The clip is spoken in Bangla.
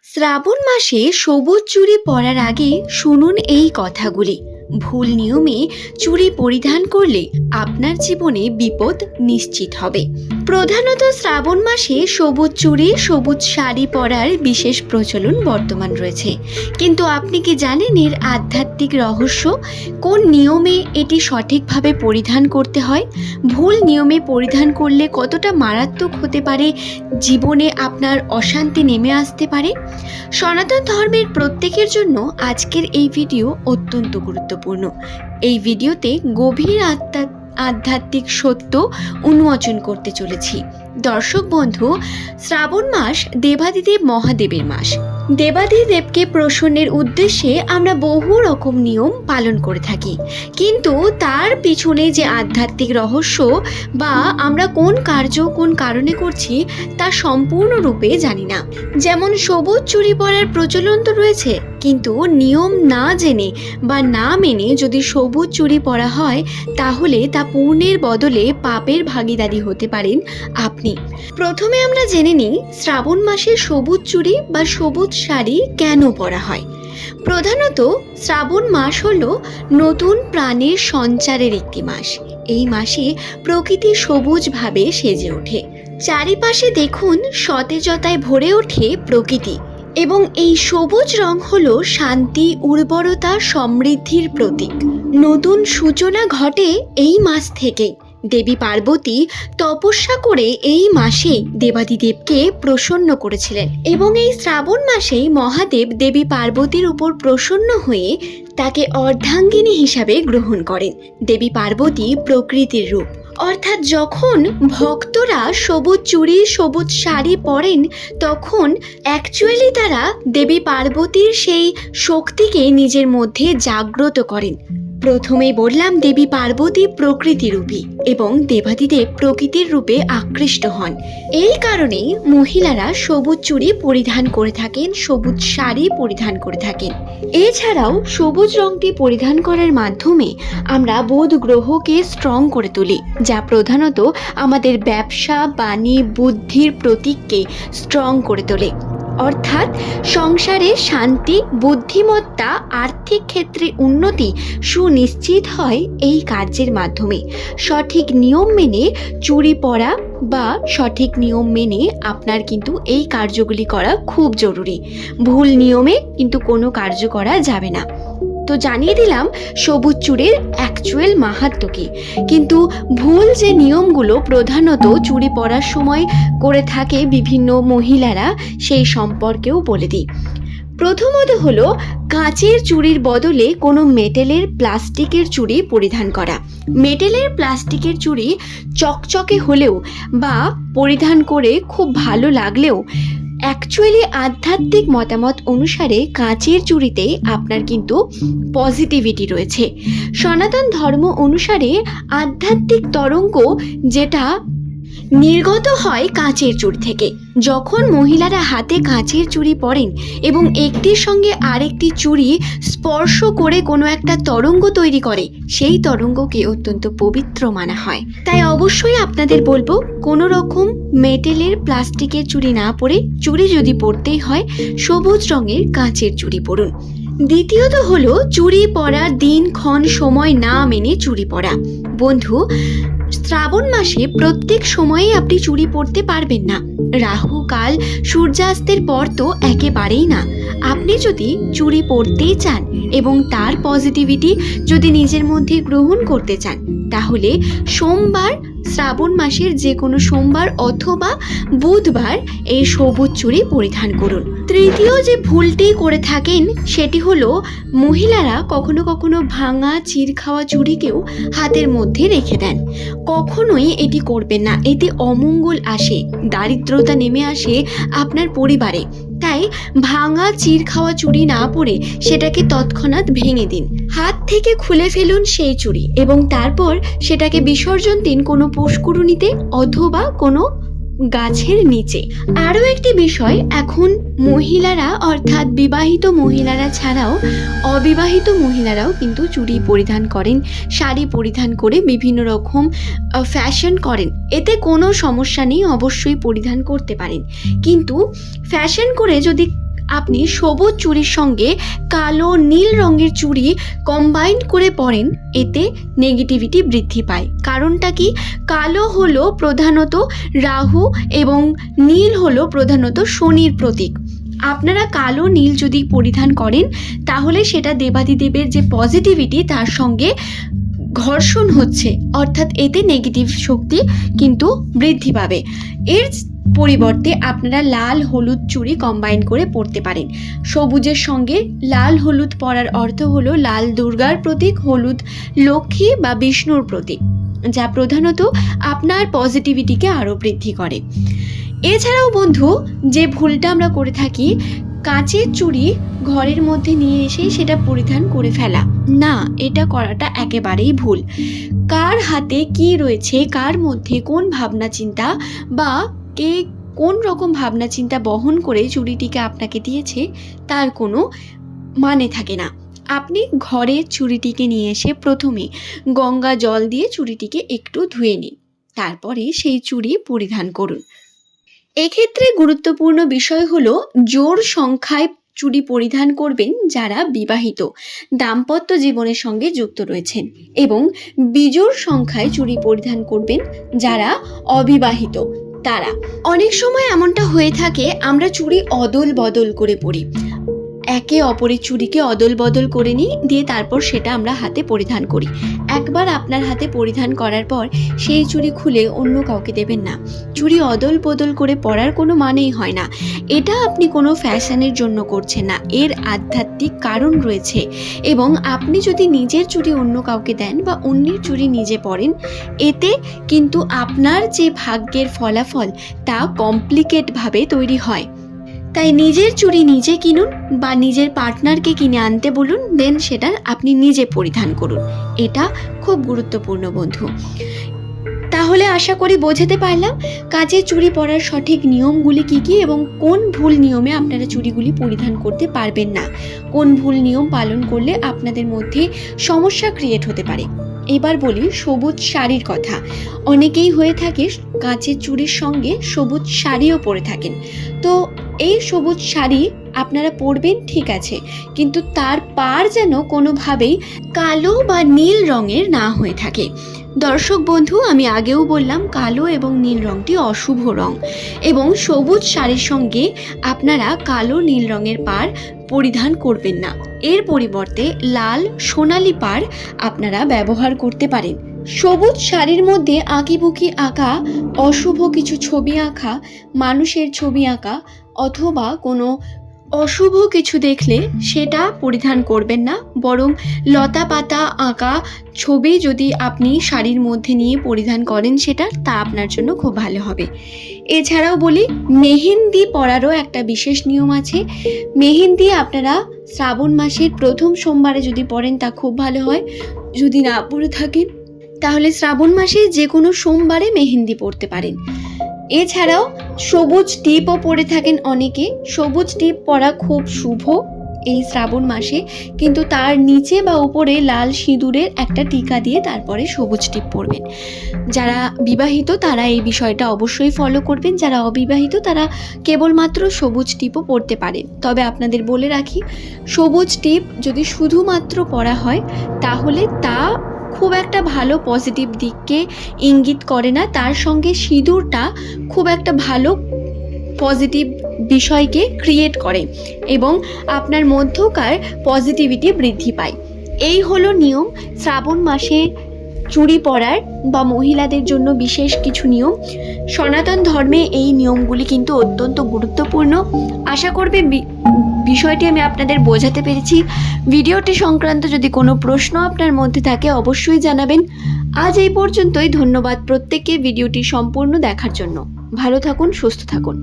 শ্রাবণ মাসে সবুজ চুড়ি পরার আগে শুনুন এই কথাগুলি। ভুল নিয়মে চুড়ি পরিধান করলে আপনার জীবনে বিপদ নিশ্চিত হবে। প্রধানত শ্রাবণ মাসে সবুজ চুড়ি, সবুজ শাড়ি পরার বিশেষ প্রচলন বর্তমান রয়েছে। কিন্তু আপনি কি জানেন এর আধ্যাত্মিক রহস্য? কোন নিয়মে এটি সঠিকভাবে পরিধান করতে হয়? ভুল নিয়মে পরিধান করলে কতটা মারাত্মক হতে পারে, জীবনে আপনার অশান্তি নেমে আসতে পারে। সনাতন ধর্মের প্রত্যেকের জন্য আজকের এই ভিডিও অত্যন্ত গুরুত্বপূর্ণ। এই ভিডিওতে গভীর আধ্যাত্মিক সত্য উন্মোচন করতে চলেছি। দর্শক বন্ধু, শ্রাবণ মাস দেবাদিদেব মহাদেবের মাস। দেবাদিদেবকে প্রসন্নের উদ্দেশ্যে আমরা বহু রকম নিয়ম পালন করে থাকি, কিন্তু তার পিছনে যে আধ্যাত্মিক রহস্য বা আমরা কোন কার্য কোন কারণে করছি তা সম্পূর্ণরূপে জানি না। যেমন সবুজ চুড়ি পরার প্রচলন তো রয়েছে, কিন্তু নিয়ম না জেনে বা না মেনে যদি সবুজ চুড়ি পরা হয় তাহলে তা পুণ্যের বদলে পাপের ভাগীদারি হতে পারেন আপনি। প্রথমে আমরা জেনে নিই শ্রাবণ মাসে সবুজ চুড়ি বা সবুজ শাড়ি কেন পরা হয়। প্রধানত শ্রাবণ মাস হলো নতুন প্রাণের সঞ্চারের একটি মাস। এই মাসে প্রকৃতি সবুজভাবে সেজে ওঠে। চারিপাশে দেখুন সতেজতায় ভরে ওঠে প্রকৃতি, এবং এই সবুজ রং হলো শান্তি, উর্বরতা, সমৃদ্ধির প্রতীক। নতুন সূচনা ঘটে এই মাস থেকে। দেবী পার্বতী তপস্যা করে এই মাসে দেবাদিদেবকে প্রসন্ন করেছিলেন, এবং এই শ্রাবণ মাসেই মহাদেব দেবী পার্বতীর উপর প্রসন্ন হয়ে তাকে অর্ধাঙ্গিনী হিসাবে গ্রহণ করেন। দেবী পার্বতী প্রকৃতির রূপ, অর্থাৎ যখন ভক্তরা সবুজ চুড়ি, সবুজ শাড়ি পরেন তখন অ্যাকচুয়ালি তারা দেবী পার্বতীর সেই শক্তিকে নিজের মধ্যে জাগ্রত করেন। প্রথমেই বললাম দেবী পার্বতী প্রকৃতিরূপী এবং দেবাদিদেব প্রকৃতির রূপে আকৃষ্ট হন। এই কারণেই মহিলারা সবুজ চুড়ি পরিধান করে থাকেন, সবুজ শাড়ি পরিধান করে থাকেন। এছাড়াও সবুজ রংটি পরিধান করার মাধ্যমে আমরা বুধ গ্রহকে স্ট্রং করে তুলি, যা প্রধানত আমাদের ব্যবসা, বাণী, বুদ্ধির প্রতীককে স্ট্রং করে তোলে। অর্থাৎ সংসারে শান্তি, বুদ্ধিমত্তা, আর্থিক ক্ষেত্রে উন্নতি সুনিশ্চিত হয় এই কার্যের মাধ্যমে। সঠিক নিয়ম মেনে চুড়ি পরা বা সঠিক নিয়ম মেনে আপনার কিন্তু এই কার্যগুলি করা খুব জরুরি। ভুল নিয়মে কিন্তু কোনো কার্য করা যাবে না। তো জানিয়ে দিলাম সবুজ চুড়ির অ্যাকচুয়াল মাহাত্ম্য কি, কিন্তু ভুল যে নিয়মগুলো প্রধানত চুড়ি পরার সময় করে থাকে বিভিন্ন মহিলারা সেই সম্পর্কেও বলে দিই। প্রথমত হলো কাঁচের চুড়ির বদলে কোনো মেটেলের, প্লাস্টিকের চুড়ি পরিধান করা। মেটেলের, প্লাস্টিকের চুড়ি চকচকে হলেও বা পরিধান করে খুব ভালো লাগলেও অ্যাকচুয়ালি আধ্যাত্মিক মতামত অনুসারে কাঁচের চুড়িতে আপনার কিন্তু পজিটিভিটি রয়েছে। সনাতন ধর্ম অনুসারে আধ্যাত্মিক তরঙ্গ যেটা নির্গত হয় কাঁচের চুড়ি থেকে। যখন মহিলারা হাতে কাঁচের চুড়ি পরেন এবং একটির সঙ্গে আরেকটি চুড়ি স্পর্শ করে কোনো একটা তরঙ্গ তৈরি করে, সেই তরঙ্গকে অত্যন্ত পবিত্র মানা হয়। তাই অবশ্যই আপনাদের বলবো কোনো রকম মেটেলের, প্লাস্টিকের চুড়ি না পরে চুড়ি যদি পরতেই হয় সবুজ রঙের কাঁচের চুড়ি পরুন। দ্বিতীয়ত হলো চুড়ি পরার দিন ক্ষণ সময় না মেনে চুড়ি পরা। বন্ধু, শ্রাবণ মাসে প্রত্যেক সময়ে আপনি চুড়ি পরতে পারবেন না। রাহু কাল, সূর্যাস্তের পর তো একেবারেই না। আপনি যদি চুড়ি পরতেই চান এবং তার পজিটিভিটি যদি নিজের মধ্যে গ্রহণ করতে চান তাহলে সোমবার, শ্রাবণ মাসের যে কোনো সোমবার অথবা বুধবার এই সবুজ চুড়ি পরিধান করুন। তৃতীয় যে ভুলটি করে থাকেন সেটি হলো মহিলারা কখনো কখনো ভাঙা, চির খাওয়া চুড়িকেও হাতের মধ্যে রেখে দেন। কখনোই এটি করবেন না, এতে অমঙ্গল আসে, দারিদ্রতা নেমে আসে আপনার পরিবারে। তাই ভাঙা, চির খাওয়া চুড়ি না পরে সেটাকে তৎক্ষণাৎ ভেঙে দিন, হাত থেকে খুলে ফেলুন সেই চুড়ি এবং তারপর সেটাকে বিসর্জন দিন কোনো পুষ্করিণীতে অথবা কোনো গাছের নিচে। আরও একটি বিষয়, এখন মহিলারা অর্থাৎ বিবাহিত মহিলারা ছাড়াও অবিবাহিত মহিলারাও কিন্তু চুড়ি পরিধান করেন, শাড়ি পরিধান করে বিভিন্ন রকম ফ্যাশন করেন। এতে কোনো সমস্যা নেই, অবশ্যই পরিধান করতে পারেন, কিন্তু ফ্যাশন করে যদি আপনি সবুজ চুড়ির সঙ্গে কালো নীল রঙের চুড়ি কম্বাইন করে পরেন, এতে নেগেটিভিটি বৃদ্ধি পায়। কারণটা কি? কালো হলো প্রধানত রাহু এবং নীল হলো প্রধানত শনির প্রতীক। আপনারা কালো নীল যদি পরিধান করেন তাহলে সেটা দেবাদিদেবের যে পজিটিভিটি তার সঙ্গে ঘর্ষণ হচ্ছে, অর্থাৎ এতে নেগেটিভ শক্তি কিন্তু বৃদ্ধি পাবে। এর পরিবর্তে আপনারা লাল হলুদ চুড়ি কম্বাইন করে পরতে পারেন। সবুজের সঙ্গে লাল হলুদ পরার অর্থ হলো লাল দুর্গার প্রতীক, হলুদ লক্ষ্মী বা বিষ্ণুর প্রতীক, যা প্রধানত আপনার পজিটিভিটিকে আরও বৃদ্ধি করে। এছাড়াও বন্ধু, যে ভুলটা আমরা করে থাকি, কাঁচের চুড়ি ঘরের মধ্যে নিয়ে এসেই সেটা পরিধান করে ফেলা, না, এটা করাটা একেবারেই ভুল। কার হাতে কি রয়েছে, কার মধ্যে কোন ভাবনা চিন্তা বা কে কোন রকম ভাবনা চিন্তা বহন করে চুড়িটিকে আপনাকে দিয়েছে তার কোনো মানে থাকে না। আপনি ঘরে চুড়িটিকে নিয়ে এসে প্রথমে গঙ্গা জল দিয়ে চুড়িটিকে একটু ধুয়ে নিন, তারপরে সেই চুড়ি পরিধান করুন। এক্ষেত্রে গুরুত্বপূর্ণ বিষয় হলো জোড় সংখ্যায় চুড়ি পরিধান করবেন যারা বিবাহিত, দাম্পত্য জীবনের সঙ্গে যুক্ত রয়েছেন, এবং বিজোড় সংখ্যায় চুড়ি পরিধান করবেন যারা অবিবাহিত তারা। অনেক সময় এমনটা হয়ে থাকে, আমরা চুড়ি অদল বদল করে পরি, একে অপরের চুড়িকে অদল বদল করে নিই, দিয়ে তারপর সেটা আমরা হাতে পরিধান করি। একবার আপনার হাতে পরিধান করার পর সেই চুড়ি খুলে অন্য কাউকে দেবেন না। চুড়ি অদল বদল করে পরার কোনো মানেই হয় না। এটা আপনি কোনো ফ্যাশনের জন্য করছেন না, এর আধ্যাত্মিক কারণ রয়েছে। এবং আপনি যদি নিজের চুড়ি অন্য কাউকে দেন বা অন্যের চুড়ি নিজে পরেন, এতে কিন্তু আপনার যে ভাগ্যের ফলাফল তা কমপ্লিকেটভাবে তৈরি হয়। তাই নিজের চুড়ি নিজে কিনুন বা নিজের পার্টনারকে কিনে আনতে বলুন, দেন সেটা আপনি নিজে পরিধান করুন। এটা খুব গুরুত্বপূর্ণ বন্ধু। তাহলে আশা করি বোঝাতে পারলাম কাচের চুড়ি পরার সঠিক নিয়মগুলি কি কি এবং কোন ভুল নিয়মে আপনারা চুড়িগুলি পরিধান করতে পারবেন না, কোন ভুল নিয়ম পালন করলে আপনাদের মধ্যে সমস্যা ক্রিয়েট হতে পারে। এবার বলি সবুজ শাড়ির কথা। অনেকেই হয়ে থাকে কাচের চুড়ির সঙ্গে সবুজ শাড়িও পরে থাকেন। তো এই সবুজ শাড়ি আপনারা পরবেন ঠিক আছে, কিন্তু তার পাড় যেন কোনোভাবেই কালো বা নীল রঙের না হয়ে থাকে। দর্শক বন্ধু, আমি আগেও বললাম কালো এবং নীল রঙটি অশুভ রং, এবং সবুজ শাড়ির সঙ্গে আপনারা কালো নীল রঙের পাড় পরিধান করবেন না। এর পরিবর্তে লাল সোনালি পাড় আপনারা ব্যবহার করতে পারেন। সবুজ শাড়ির মধ্যে আঁকিবুকি আঁকা, অশুভ কিছু ছবি আঁকা, মানুষের ছবি আঁকা অথবা কোনো অশুভ কিছু দেখলে সেটা পরিধান করবেন না, বরং লতা পাতা আঁকা ছবি যদি আপনি শাড়ির মধ্যে নিয়ে পরিধান করেন সেটা, তা আপনার জন্য খুব ভালো হবে। এছাড়াও বলি মেহেন্দি পরারও একটা বিশেষ নিয়ম আছে। মেহেন্দি আপনারা শ্রাবণ মাসের প্রথম সোমবারে যদি পরেন তা খুব ভালো হয়। যদি না পরে থাকেন তাহলে শ্রাবণ মাসে যে কোনো সোমবারে মেহেন্দি পরতে পারেন। এছাড়াও সবুজ টিপও পরে থাকেন অনেকে। সবুজ টিপ পরা খুব শুভ এই শ্রাবণ মাসে, কিন্তু তার নিচে বা উপরে লাল সিঁদুরের একটা টিকা দিয়ে তারপরে সবুজ টিপ পরবেন। যারা বিবাহিত তারা এই বিষয়টা অবশ্যই ফলো করবেন, যারা অবিবাহিত তারা কেবলমাত্র সবুজ টিপও পরতে পারেন। তবে আপনাদের বলে রাখি, সবুজ টিপ যদি শুধুমাত্র পরা হয় তাহলে তা খুব একটা ভালো পজিটিভ দিককে ইঙ্গিত করে না, তার সঙ্গে সিঁদুরটা খুব একটা ভালো পজিটিভ বিষয়কে ক্রিয়েট করে এবং আপনার মধ্যকার পজিটিভিটি বৃদ্ধি পায়। এই হলো নিয়ম শ্রাবণ মাসে চুড়ি পরার বা মহিলাদের জন্য বিশেষ কিছু নিয়ম। সনাতন ধর্মে এই নিয়মগুলি কিন্তু অত্যন্ত গুরুত্বপূর্ণ। আশা করবে বিষয়টি আমি আপনাদের বোঝাতে পেরেছি। ভিডিওটি সংক্রান্ত যদি কোনো প্রশ্ন আপনার মধ্যে থাকে অবশ্যই জানাবেন। আজ এই পর্যন্তই। ধন্যবাদ প্রত্যেককে ভিডিওটি সম্পূর্ণ দেখার জন্য। ভালো থাকুন, সুস্থ থাকুন।